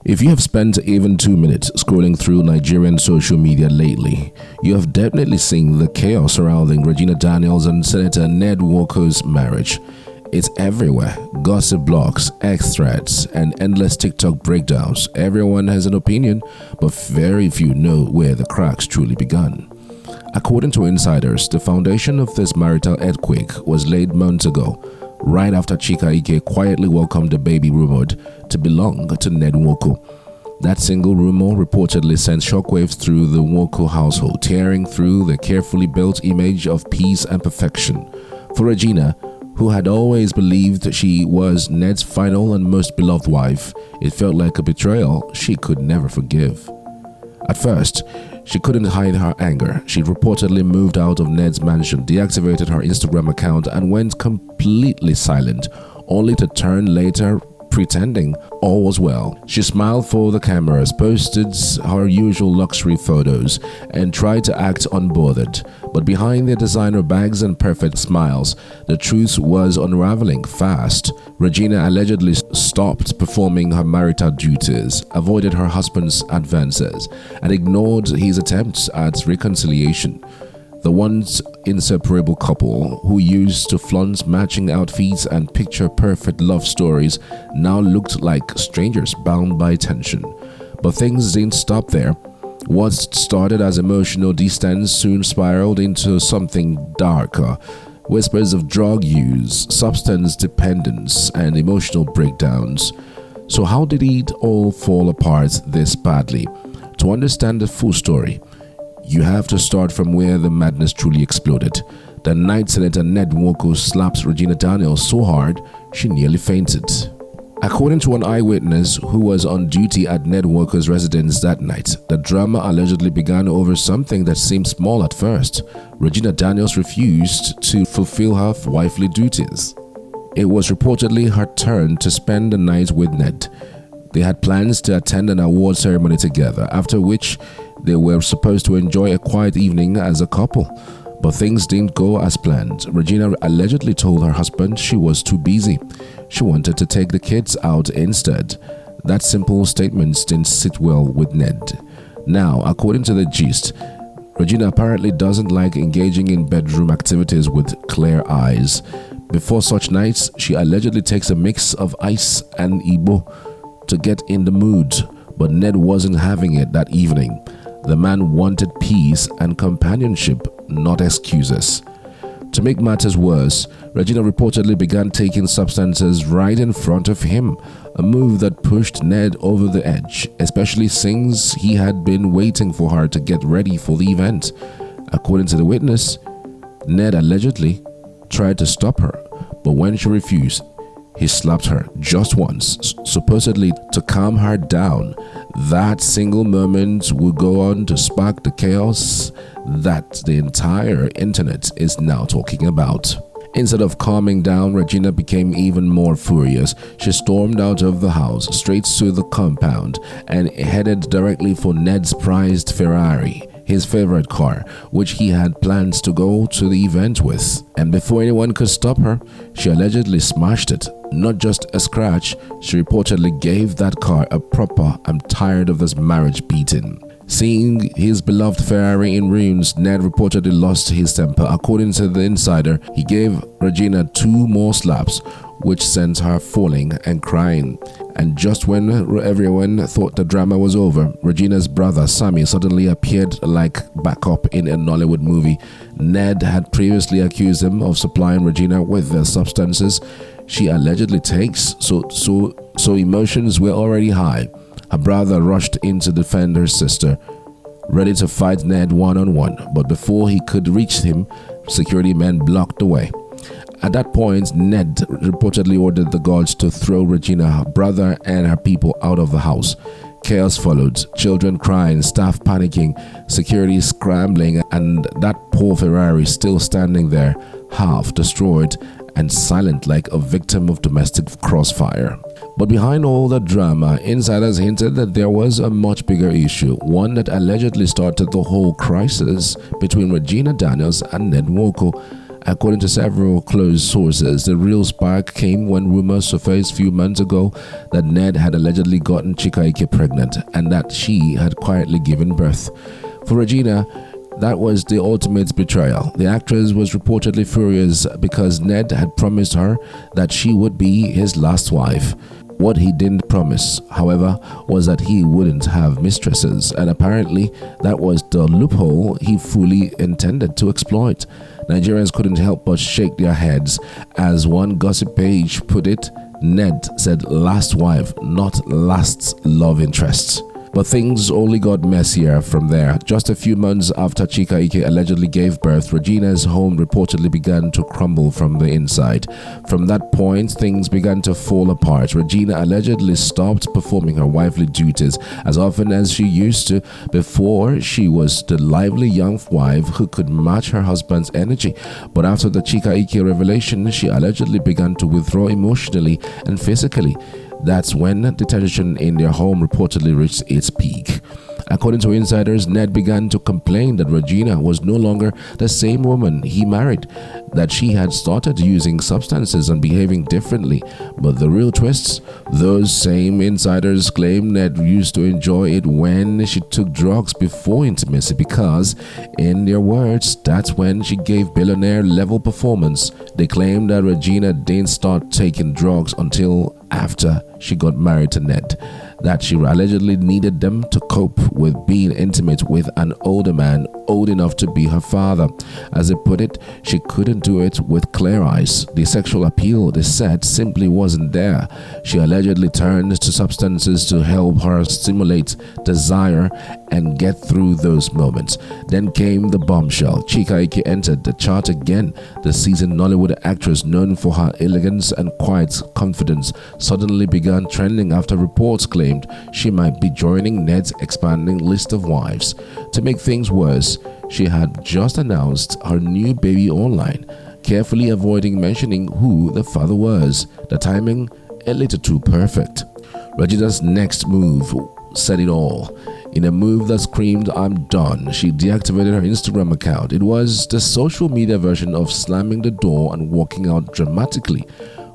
If you have spent even 2 minutes scrolling through Nigerian social media lately, you have definitely seen the chaos surrounding Regina Daniels and Senator Ned Nwoko's marriage. It's everywhere. Gossip blogs, X threads, and endless TikTok breakdowns. Everyone has an opinion, but very few know where the cracks truly began. According to insiders, the foundation of this marital earthquake was laid months ago, right after Chika Ike quietly welcomed the baby rumored to belong to Ned Nwoko. That single rumor reportedly sent shockwaves through the Nwoko household, tearing through the carefully built image of peace and perfection. For Regina, who had always believed she was Ned's final and most beloved wife, it felt like a betrayal she could never forgive. At first, she couldn't hide her anger. She reportedly moved out of Ned's mansion, deactivated her Instagram account, and went completely silent, only to turn later pretending all was well. She smiled for the cameras, posted her usual luxury photos, and tried to act unbothered. But behind their designer bags and perfect smiles, the truth was unraveling fast. Regina allegedly stopped performing her marital duties, avoided her husband's advances, and ignored his attempts at reconciliation. The once inseparable couple, who used to flaunt matching outfits and picture-perfect love stories, now looked like strangers bound by tension. But things didn't stop there. What started as emotional distance soon spiraled into something darker. Whispers of drug use, substance dependence, and emotional breakdowns. So how did it all fall apart this badly? To understand the full story, you have to start from where the madness truly exploded. The night Senator Ned Nwoko slaps Regina Daniels so hard, she nearly fainted. According to an eyewitness who was on duty at Ned Nwoko's residence that night, the drama allegedly began over something that seemed small at first. Regina Daniels refused to fulfill her wifely duties. It was reportedly her turn to spend the night with Ned. They had plans to attend an award ceremony together, after which they were supposed to enjoy a quiet evening as a couple. But things didn't go as planned. Regina allegedly told her husband she was too busy. She wanted to take the kids out instead. That simple statement didn't sit well with Ned. Now, according to the gist, Regina apparently doesn't like engaging in bedroom activities with clear eyes. Before such nights, she allegedly takes a mix of ice and Igbo to get in the mood, but Ned wasn't having it that evening. The man wanted peace and companionship, not excuses. To make matters worse, Regina reportedly began taking substances right in front of him, a move that pushed Ned over the edge, especially since he had been waiting for her to get ready for the event. According to the witness, Ned allegedly tried to stop her, but when she refused, he slapped her just once, supposedly to calm her down. That single moment would go on to spark the chaos that the entire internet is now talking about. Instead of calming down, Regina became even more furious. She stormed out of the house, straight to the compound, and headed directly for Ned's prized Ferrari, his favorite car, which he had plans to go to the event with. And before anyone could stop her, she allegedly smashed it. Not just a scratch, she reportedly gave that car a proper "I'm tired of this marriage" beating. Seeing his beloved Ferrari in ruins, Ned reportedly lost his temper. According to the insider, he gave Regina 2 more slaps, which sent her falling and crying. And just when everyone thought the drama was over, Regina's brother Sammy suddenly appeared like backup in a Nollywood movie. Ned had previously accused him of supplying Regina with the substances she allegedly takes, so emotions were already high. Her brother rushed in to defend her sister, ready to fight Ned one-on-one, but before he could reach him, security men blocked the way. At that point, Ned reportedly ordered the guards to throw Regina, her brother, and her people out of the house. Chaos followed, children crying, staff panicking, security scrambling, and that poor Ferrari still standing there, half destroyed and silent like a victim of domestic crossfire. But behind all the drama, insiders hinted that there was a much bigger issue, one that allegedly started the whole crisis between Regina Daniels and Ned Nwoko. According to several close sources, the real spark came when rumors surfaced a few months ago that Ned had allegedly gotten Chika Ike pregnant and that she had quietly given birth. For Regina, that was the ultimate betrayal. The actress was reportedly furious because Ned had promised her that she would be his last wife. What he didn't promise, however, was that he wouldn't have mistresses, and apparently that was the loophole he fully intended to exploit. Nigerians couldn't help but shake their heads. As one gossip page put it, Ned said last wife, not last love interest. But things only got messier from there. Just a few months after Chika Ike allegedly gave birth, Regina's home reportedly began to crumble from the inside. From that point, things began to fall apart. Regina allegedly stopped performing her wifely duties as often as she used to. Before, she was the lively young wife who could match her husband's energy. But after the Chika Ike revelation, she allegedly began to withdraw emotionally and physically. That's when the tension in their home reportedly reached its peak. According to insiders, Ned began to complain that Regina was no longer the same woman he married, that she had started using substances and behaving differently. But the real twists, those same insiders claim Ned used to enjoy it when she took drugs before intimacy because, in their words, that's when she gave billionaire-level performance. They claim that Regina didn't start taking drugs until after she got married to Ned, that she allegedly needed them to cope with being intimate with an older man old enough to be her father. As they put it, she couldn't do it with clear eyes. The sexual appeal, they said, simply wasn't there. She allegedly turned to substances to help her stimulate desire and get through those moments. Then came the bombshell. Chika Ike entered the chart again. The seasoned Nollywood actress known for her elegance and quiet confidence suddenly began trending after reports claimed she might be joining Ned's expanding list of wives. To make things worse, she had just announced her new baby online, carefully avoiding mentioning who the father was. The timing a little too perfect. Regina's next move said it all. In a move that screamed, "I'm done," she deactivated her Instagram account. It was the social media version of slamming the door and walking out dramatically.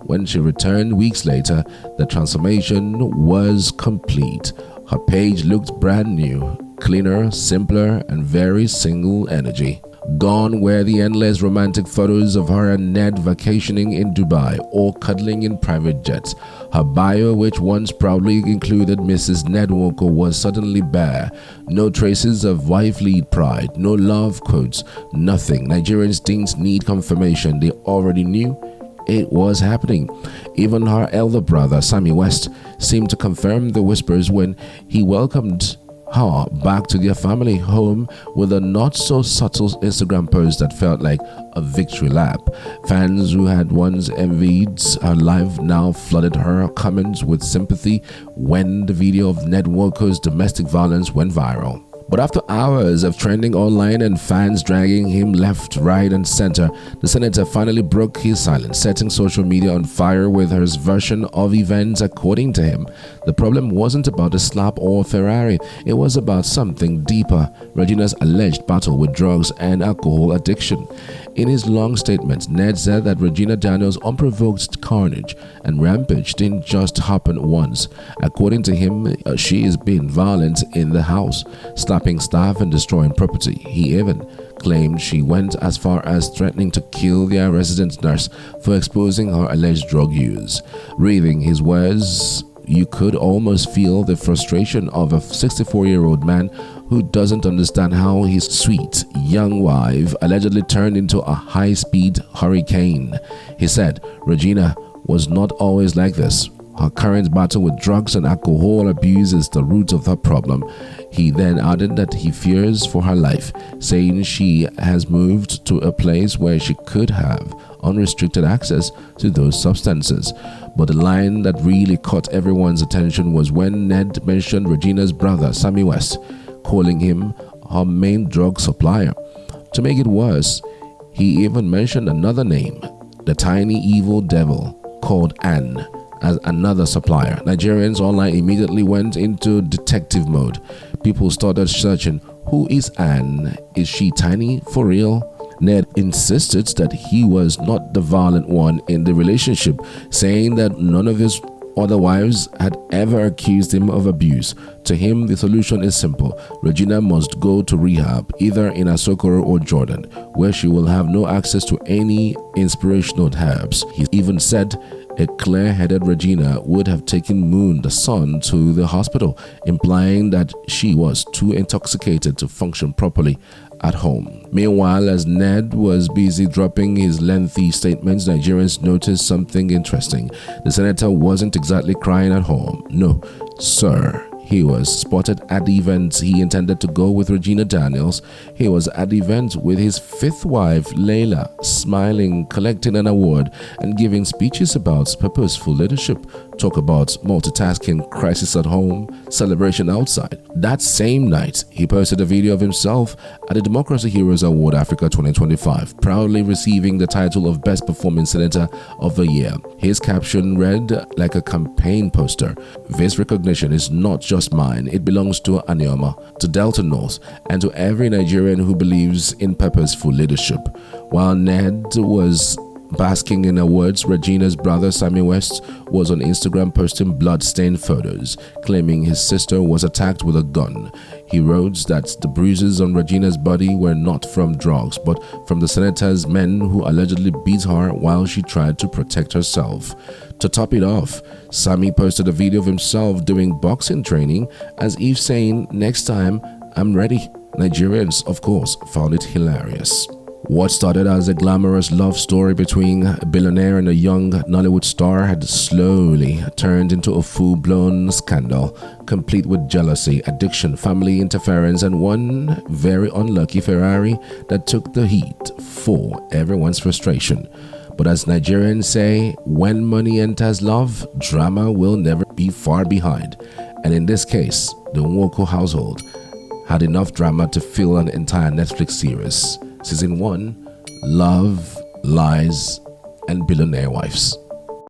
When she returned weeks later, the transformation was complete. Her page looked brand new, cleaner, simpler, and very single energy. Gone were the endless romantic photos of her and Ned vacationing in Dubai or cuddling in private jets. Her bio, which once proudly included Mrs. Ned Nwoko, was suddenly bare. No traces of wifely pride, no love quotes, nothing. Nigerians didn't need confirmation. They already knew it was happening. Even her elder brother, Sammy West, seemed to confirm the whispers when he welcomed her back to their family home with a not-so-subtle Instagram post that felt like a victory lap. Fans who had once envied her life now flooded her comments with sympathy when the video of Ned Nwoko's domestic violence went viral. But after hours of trending online and fans dragging him left, right, and center, the senator finally broke his silence, setting social media on fire with his version of events. According to him, the problem wasn't about a slap or a Ferrari, it was about something deeper: Regina's alleged battle with drugs and alcohol addiction. In his long statement, Ned said that Regina Daniels' unprovoked carnage and rampage didn't just happen once. According to him, she is being violent in the house, slapping staff and destroying property. He even claimed she went as far as threatening to kill their resident nurse for exposing her alleged drug use. Reading his words, you could almost feel the frustration of a 64-year-old man who doesn't understand how his sweet young wife allegedly turned into a high-speed hurricane. He said Regina was not always like this. Her current battle with drugs and alcohol abuse is the root of her problem. He then added that he fears for her life, saying she has moved to a place where she could have unrestricted access to those substances. But the line that really caught everyone's attention was when Ned mentioned Regina's brother, Sammy West, calling him her main drug supplier. To make it worse, he even mentioned another name, the tiny evil devil called Anne, as another supplier. Nigerians online immediately went into detective mode. People started searching, who is Anne? Is she tiny for real? Ned insisted that he was not the violent one in the relationship, saying that none of his other wives had ever accused him of abuse. To him, the solution is simple. Regina must go to rehab, either in Asokoro or Jordan, where she will have no access to any inspirational herbs. He even said a clear-headed Regina would have taken Moon, the son, to the hospital, implying that she was too intoxicated to function properly at home. Meanwhile, as Ned was busy dropping his lengthy statements, Nigerians noticed something interesting. The senator wasn't exactly crying at home. No, sir. He was spotted at the event he intended to go with Regina Daniels. He was at the event with his fifth wife, Layla, smiling, collecting an award, and giving speeches about purposeful leadership. Talk about multitasking, crisis at home, celebration outside. That same night, he posted a video of himself at the Democracy Heroes Award Africa 2025, proudly receiving the title of Best Performing Senator of the Year. His caption read like a campaign poster: "This recognition is not just mine, it belongs to Anioma, to Delta North, and to every Nigerian who believes in purposeful leadership." While Ned was basking in awards, Regina's brother Sammy West was on Instagram posting blood-stained photos, claiming his sister was attacked with a gun. He wrote that the bruises on Regina's body were not from drugs, but from the senator's men who allegedly beat her while she tried to protect herself. To top it off, Sammy posted a video of himself doing boxing training, as if saying, "Next time, I'm ready." Nigerians, of course, found it hilarious. What started as a glamorous love story between a billionaire and a young Nollywood star had slowly turned into a full-blown scandal, complete with jealousy, addiction, family interference, and one very unlucky Ferrari that took the heat for everyone's frustration. But as Nigerians say, when money enters love, drama will never be far behind. And in this case, the Nwoko household had enough drama to fill an entire Netflix series. Season 1, Love, Lies, and Billionaire Wives.